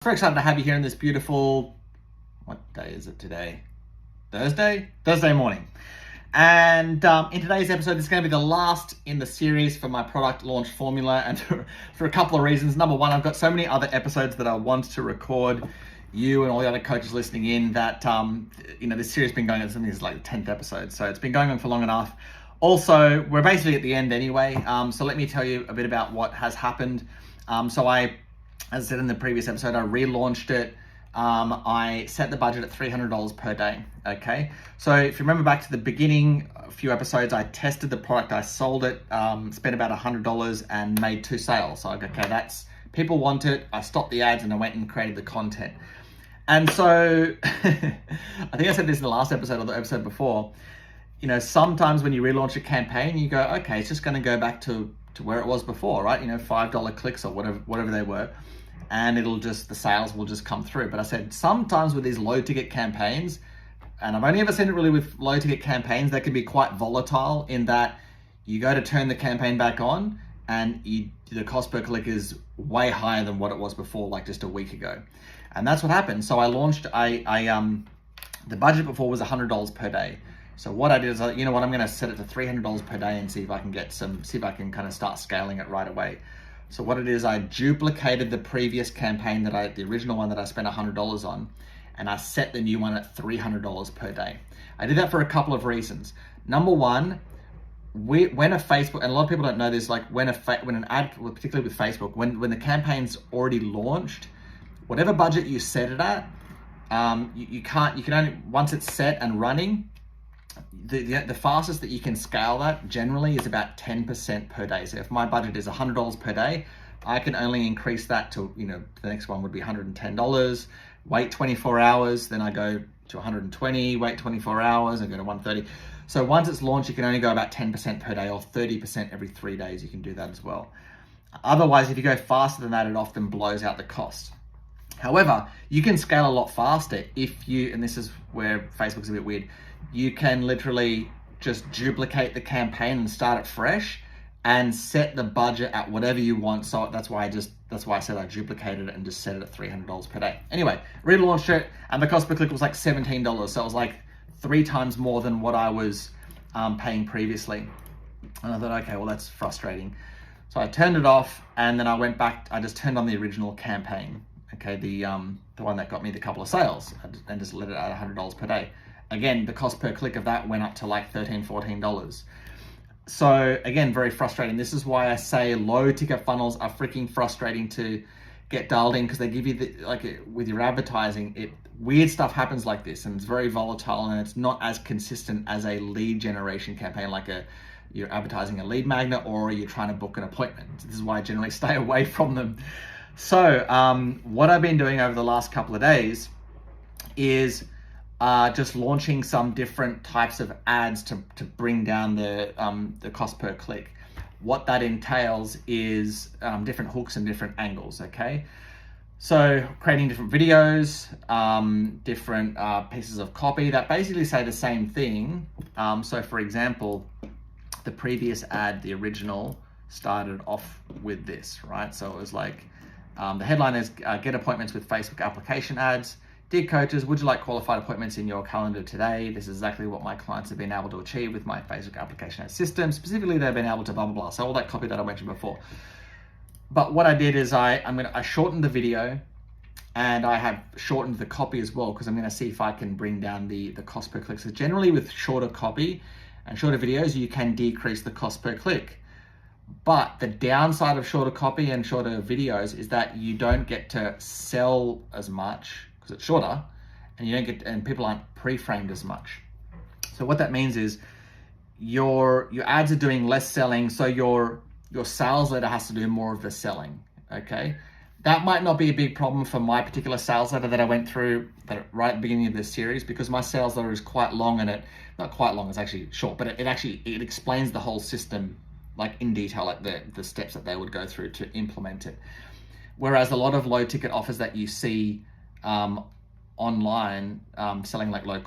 Very excited to have you here in this beautiful, what day is it today? Thursday morning. And in today's episode, this is going to be the last in the series for my product launch formula, and for a couple of reasons. Number one, I've got so many other episodes that I want to record you and all the other coaches listening in that, this series has been going on, something is like the 10th episode. So it's been going on for long enough. Also, we're basically at the end anyway. So let me tell you a bit about what has happened. As I said in the previous episode, I relaunched it. I set the budget at $300 per day, okay? So if you remember back to the beginning, a few episodes, I tested the product, I sold it, spent about $100 and made 2 sales. So, okay, people want it, I stopped the ads and I went and created the content. And so, I think I said this in the last episode or the episode before, sometimes when you relaunch a campaign, you go, okay, it's just gonna go back to where it was before, right? $5 clicks or whatever they were. And the sales will just come through. But I said, sometimes with these low ticket campaigns, and I've only ever seen it really with low ticket campaigns, that can be quite volatile in that you go to turn the campaign back on and the cost per click is way higher than what it was before, like just a week ago. And that's what happened. So I launched, the budget before was $100 per day. So what I did is, I'm gonna set it to $300 per day and see if I can kind of start scaling it right away. So what it is, I duplicated the previous campaign the original one that I spent $100 on, and I set the new one at $300 per day. I did that for a couple of reasons. Number one, when a Facebook, and a lot of people don't know this, like when an ad, particularly with Facebook, when the campaign's already launched, whatever budget you set it at, you can only, once it's set and running, the fastest that you can scale that generally is about 10% per day. So if my budget is $100 per day, I can only increase that to, the next one would be $110, wait 24 hours, then I go to 120, wait 24 hours, I go to 130. So once it's launched, you can only go about 10% per day or 30% every 3 days. You can do that as well. Otherwise, if you go faster than that, it often blows out the cost. However, you can scale a lot faster if you, and this is where Facebook's a bit weird, you can literally just duplicate the campaign and start it fresh and set the budget at whatever you want. So that's why I said I duplicated it and just set it at $300 per day. Anyway, relaunched it and the cost per click was like $17. So it was like 3 times more than what I was paying previously. And I thought, okay, well, that's frustrating. So I turned it off and then I went back, I just turned on the original campaign. Okay, the one that got me the couple of sales, and just let it at $100 per day. Again, the cost per click of that went up to like $13, $14. So again, very frustrating. This is why I say low ticket funnels are freaking frustrating to get dialed in, because they give you with your advertising, weird stuff happens like this, and it's very volatile, and it's not as consistent as a lead generation campaign, like you're advertising a lead magnet or you're trying to book an appointment. This is why I generally stay away from them. So what I've been doing over the last couple of days is just launching some different types of ads to bring down the cost per click. What that entails is different hooks and different angles, okay? So creating different videos, different pieces of copy that basically say the same thing. So for example, the previous ad, the original, started off with this, right? So it was like, the headline is, get appointments with Facebook application ads. Dear coaches, would you like qualified appointments in your calendar today? This is exactly what my clients have been able to achieve with my Facebook application ad system. Specifically, they've been able to blah, blah, blah. So all that copy that I mentioned before. But what I did is I shortened the video and I have shortened the copy as well, because I'm gonna see if I can bring down the cost per click. So generally with shorter copy and shorter videos, you can decrease the cost per click. But the downside of shorter copy and shorter videos is that you don't get to sell as much because it's shorter, and people aren't pre-framed as much. So what that means is your ads are doing less selling, so your sales letter has to do more of the selling, okay? That might not be a big problem for my particular sales letter that I went through right at the beginning of this series, because my sales letter is quite long, and not quite long, it's actually short, but it explains the whole system like in detail, like the steps that they would go through to implement it. Whereas a lot of low ticket offers that you see online selling like low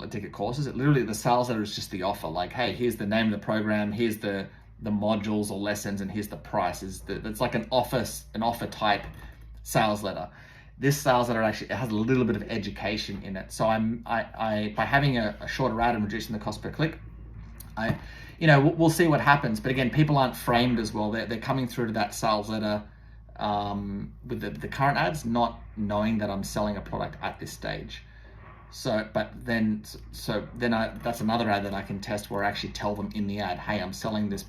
ticket courses, literally the sales letter is just the offer. Like, hey, here's the name of the program, here's the modules or lessons, and here's the price. It's like an offer type sales letter. This sales letter actually, it has a little bit of education in it. So I by having a shorter ad and reducing the cost per click, we'll see what happens. But again, people aren't framed as well. They're coming through to that sales letter with the current ads, not knowing that I'm selling a product at this stage. So then that's another ad that I can test where I actually tell them in the ad, hey, I'm selling this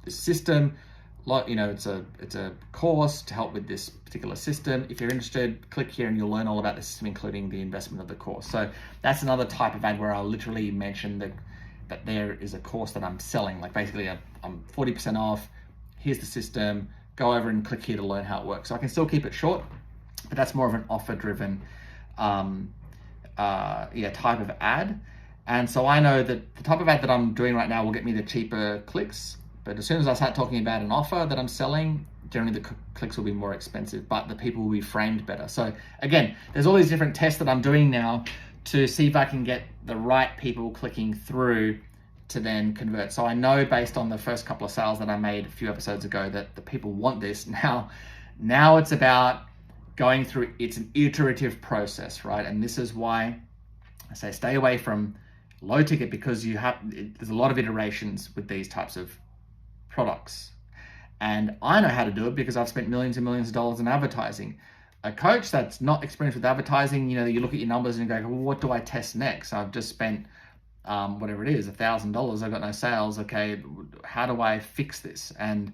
system. It's a course to help with this particular system. If you're interested, click here and you'll learn all about the system, including the investment of the course. So that's another type of ad where I'll literally mention that there is a course that I'm selling. Like basically, I'm 40% off. Here's the system. Go over and click here to learn how it works. So I can still keep it short, but that's more of an offer-driven type of ad. And so I know that the type of ad that I'm doing right now will get me the cheaper clicks. But as soon as I start talking about an offer that I'm selling, generally the clicks will be more expensive, but the people will be framed better. So again, there's all these different tests that I'm doing now to see if I can get the right people clicking through to then convert. So I know based on the first couple of sales that I made a few episodes ago that the people want this. Now it's about going through, it's an iterative process, right? And this is why I say stay away from low ticket, because there's a lot of iterations with these types of products. And I know how to do it because I've spent millions and millions of dollars in advertising. A coach that's not experienced with advertising, you look at your numbers and you go, well, what do I test next? I've just spent whatever it is, $1,000. I've got no sales. Okay, how do I fix this? And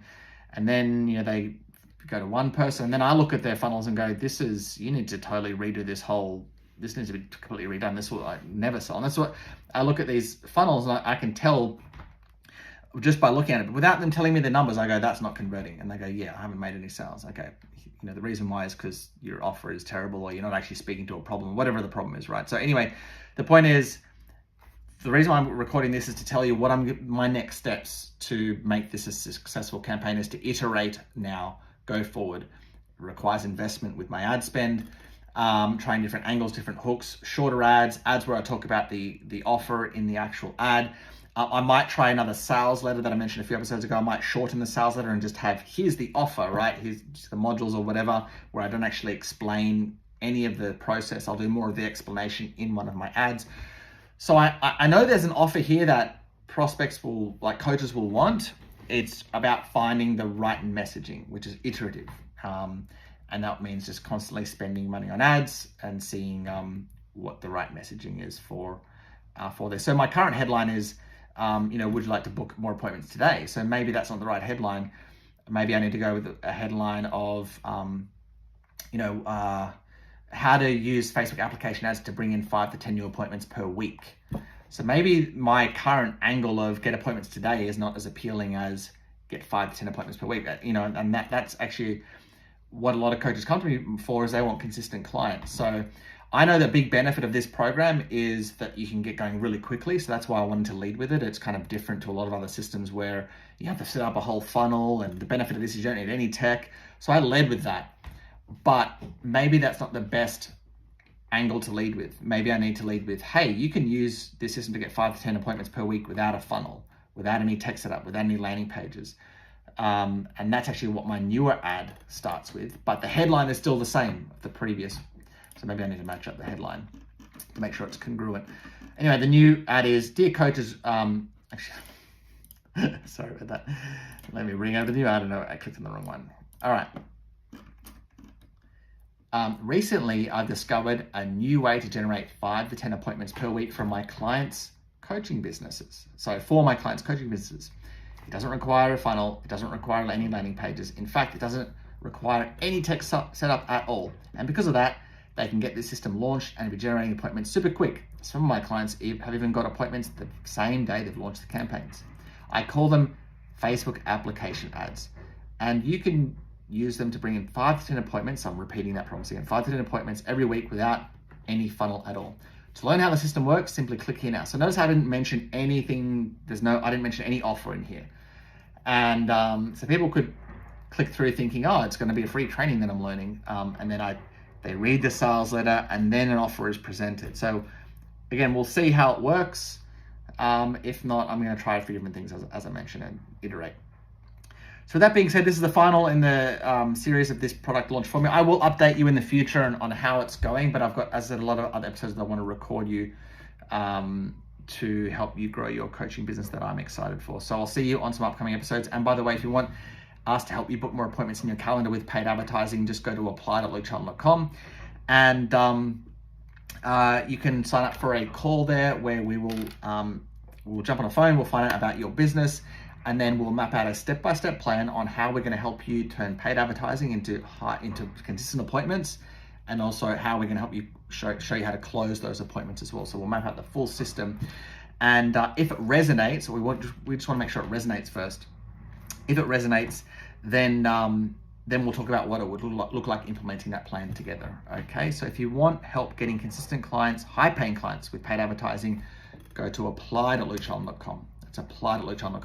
then they go to one person, and then I look at their funnels and go, you need to totally redo this needs to be completely redone. This will never sell. And that's what I look at these funnels, and I can tell just by looking at it, but without them telling me the numbers, I go, that's not converting. And they go, yeah, I haven't made any sales. Okay, the reason why is because your offer is terrible, or you're not actually speaking to a problem, whatever the problem is, right? So anyway, the point is, the reason why I'm recording this is to tell you what my next steps to make this a successful campaign is to iterate now, go forward. It requires investment with my ad spend, trying different angles, different hooks, shorter ads where I talk about the offer in the actual ad. I might try another sales letter that I mentioned a few episodes ago. I might shorten the sales letter and just have, here's the offer, right? Here's the modules or whatever, where I don't actually explain any of the process. I'll do more of the explanation in one of my ads. So I know there's an offer here that coaches will want. It's about finding the right messaging, which is iterative. And that means just constantly spending money on ads and seeing what the right messaging is for this. So my current headline is, would you like to book more appointments today? So maybe that's not the right headline. Maybe I need to go with a headline of, how to use Facebook application ads to bring in 5 to 10 new appointments per week. So maybe my current angle of get appointments today is not as appealing as get 5 to 10 appointments per week. And that's actually what a lot of coaches come to me for, is they want consistent clients. So I know the big benefit of this program is that you can get going really quickly. So that's why I wanted to lead with it. It's kind of different to a lot of other systems where you have to set up a whole funnel, and the benefit of this is you don't need any tech. So I led with that. But maybe that's not the best angle to lead with. Maybe I need to lead with, hey, you can use this system to get 5 to 10 appointments per week without a funnel, without any tech setup, without any landing pages. And that's actually what my newer ad starts with. But the headline is still the same, the previous. So maybe I need to match up the headline to make sure it's congruent. Anyway, the new ad is, dear coaches, actually, sorry about that. Let me bring over the new ad. I know I clicked on the wrong one. All right. Recently, I've discovered a new way to generate 5 to 10 appointments per week from my clients' coaching businesses. So for my clients' coaching businesses, it doesn't require a funnel. It doesn't require any landing pages. In fact, it doesn't require any tech setup at all. And because of that, they can get this system launched and be generating appointments super quick. Some of my clients have even got appointments the same day they've launched the campaigns. I call them Facebook application ads. And you can use them to bring in 5 to 10 appointments. I'm repeating that promise again, 5 to 10 appointments every week without any funnel at all. To learn how the system works, simply click here now. So notice I didn't mention anything. I didn't mention any offer in here. And so people could click through thinking, oh, it's going to be a free training that I'm learning. And then they read the sales letter, and then an offer is presented. So again, we'll see how it works. If not, I'm going to try a few different things as I mentioned and iterate. So with that being said, this is the final in the series of this product launch for me. I will update you in the future on how it's going, but I've got, as I said, a lot of other episodes that I want to record you to help you grow your coaching business that I'm excited for. So I'll see you on some upcoming episodes. And by the way, if you want us to help you book more appointments in your calendar with paid advertising, just go to apply.lukechatham.com, and you can sign up for a call there where we'll jump on a phone, we'll find out about your business, and then we'll map out a step-by-step plan on how we're going to help you turn paid advertising into consistent appointments, and also how we're going to help you show you how to close those appointments as well. So we'll map out the full system, and if it resonates, we just want to make sure it resonates first. If it resonates, then we'll talk about what it would look like implementing that plan together. Okay, so if you want help getting consistent clients, high-paying clients with paid advertising, go to apply.lukechatham.com. That's apply.lukechatham.com.